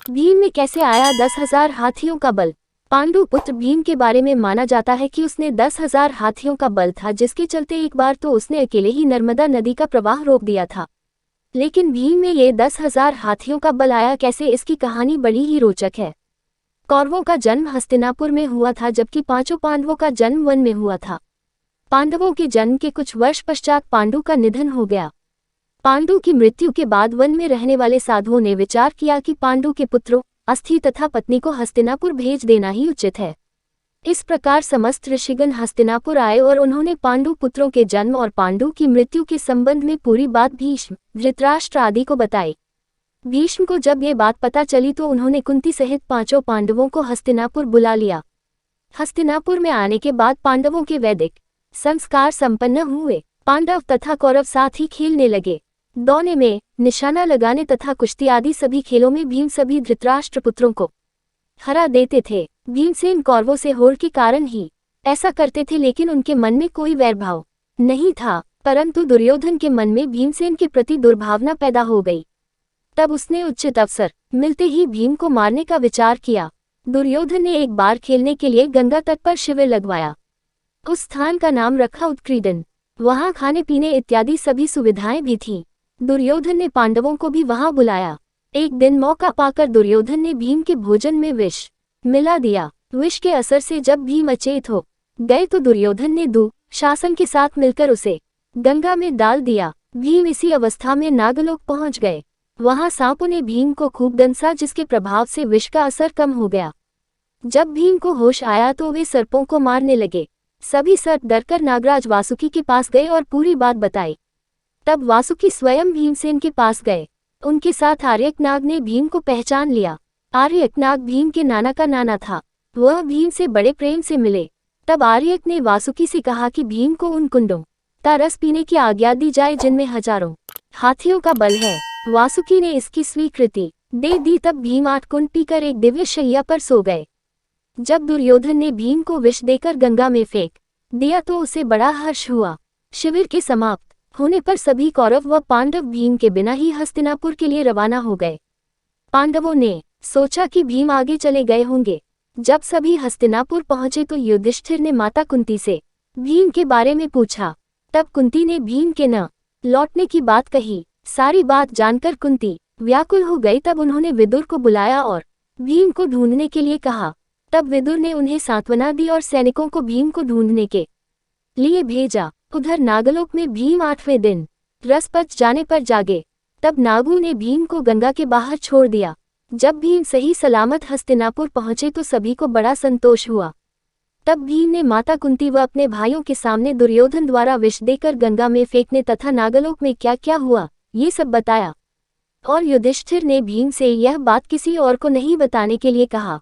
भीम में कैसे आया 10,000 हाथियों का बल। पांडु पुत्र भीम के बारे में माना जाता है कि उसने 10,000 हाथियों का बल था, जिसके चलते एक बार तो उसने अकेले ही नर्मदा नदी का प्रवाह रोक दिया था। लेकिन भीम में ये 10,000 हाथियों का बल आया कैसे, इसकी कहानी बड़ी ही रोचक है। कौरवों का जन्म हस्तिनापुर में हुआ था, जबकि पांचों पांडवों का जन्म वन में हुआ था। पांडवों के जन्म के कुछ वर्ष पश्चात पांडु का निधन हो गया। पांडु की मृत्यु के बाद वन में रहने वाले साधुओं ने विचार किया कि पांडु के पुत्रों, अस्थि तथा पत्नी को हस्तिनापुर भेज देना ही उचित है। इस प्रकार समस्त ऋषिगण हस्तिनापुर आए और उन्होंने पांडु पुत्रों के जन्म और पांडु की मृत्यु के संबंध में पूरी बात भीष्म, धृतराष्ट्र आदि को बताई। भीष्म को जब ये बात पता चली तो उन्होंने कुंती सहित पांचों पांडवों को हस्तिनापुर बुला लिया। हस्तिनापुर में आने के बाद पांडवों के वैदिक संस्कार संपन्न हुए। पांडव तथा कौरव साथ ही खेलने लगे। दौड़ने में, निशाना लगाने तथा कुश्ती आदि सभी खेलों में भीम सभी धृतराष्ट्र पुत्रों को हरा देते थे। भीमसेन कौरवों से होड़ के कारण ही ऐसा करते थे, लेकिन उनके मन में कोई वैरभाव नहीं था। परंतु दुर्योधन के मन में भीमसेन के प्रति दुर्भावना पैदा हो गई। तब उसने उचित अवसर मिलते ही भीम को मारने का विचार किया। दुर्योधन ने एक बार खेलने के लिए गंगा तट पर शिविर लगवाया। उस स्थान का नाम रखा उत्क्रीडन। वहां खाने पीने इत्यादि सभी सुविधाएं भी थीं। दुर्योधन ने पांडवों को भी वहां बुलाया। एक दिन मौका पाकर दुर्योधन ने भीम के भोजन में विष मिला दिया। विष के असर से जब भीम अचेत हो गए तो दुर्योधन ने दुशासन के साथ मिलकर उसे गंगा में डाल दिया। भीम इसी अवस्था में नागलोक पहुंच गए। वहां सांपों ने भीम को खूब दंसा, जिसके प्रभाव से विष का असर कम हो गया। जब भीम को होश आया तो वे सर्पों को मारने लगे। सभी सर्प डरकर नागराज वासुकी के पास गए और पूरी बात बताई। तब वासुकी स्वयं भीमसेन के पास गए। उनके साथ आर्यकनाग ने भीम को पहचान लिया। आर्यकनाग भीम के नाना का नाना था। वह भीम से बड़े प्रेम से मिले। तब आर्यक ने वासुकी से कहा कि भीम को उन कुंडों का रस पीने की आज्ञा दी जाए जिनमें हजारों हाथियों का बल है। वासुकी ने इसकी स्वीकृति दे दी। तब भीम 8 कुंड पीकर एक दिव्य शैया पर सो गए। जब दुर्योधन ने भीम को विष देकर गंगा में फेंक दिया तो उसे बड़ा हर्ष हुआ। शिविर के समाप्त होने पर सभी कौरव व पांडव भीम के बिना ही हस्तिनापुर के लिए रवाना हो गए। पांडवों ने सोचा कि भीम आगे चले गए होंगे। जब सभी हस्तिनापुर पहुंचे तो युधिष्ठिर ने माता कुंती से भीम के बारे में पूछा। तब कुंती ने भीम के न लौटने की बात कही। सारी बात जानकर कुंती व्याकुल हो गई। तब उन्होंने विदुर को बुलाया और भीम को ढूंढने के लिए कहा। तब विदुर ने उन्हें सांत्वना दी और सैनिकों को भीम को ढूंढने के लिए भेजा। उधर नागलोक में भीम 8वें दिन रस पच जाने पर जागे। तब नागों ने भीम को गंगा के बाहर छोड़ दिया। जब भीम सही सलामत हस्तिनापुर पहुंचे तो सभी को बड़ा संतोष हुआ। तब भीम ने माता कुंती व अपने भाइयों के सामने दुर्योधन द्वारा विष देकर गंगा में फेंकने तथा नागलोक में क्या क्या हुआ ये सब बताया। और युधिष्ठिर ने भीम से यह बात किसी और को नहीं बताने के लिए कहा।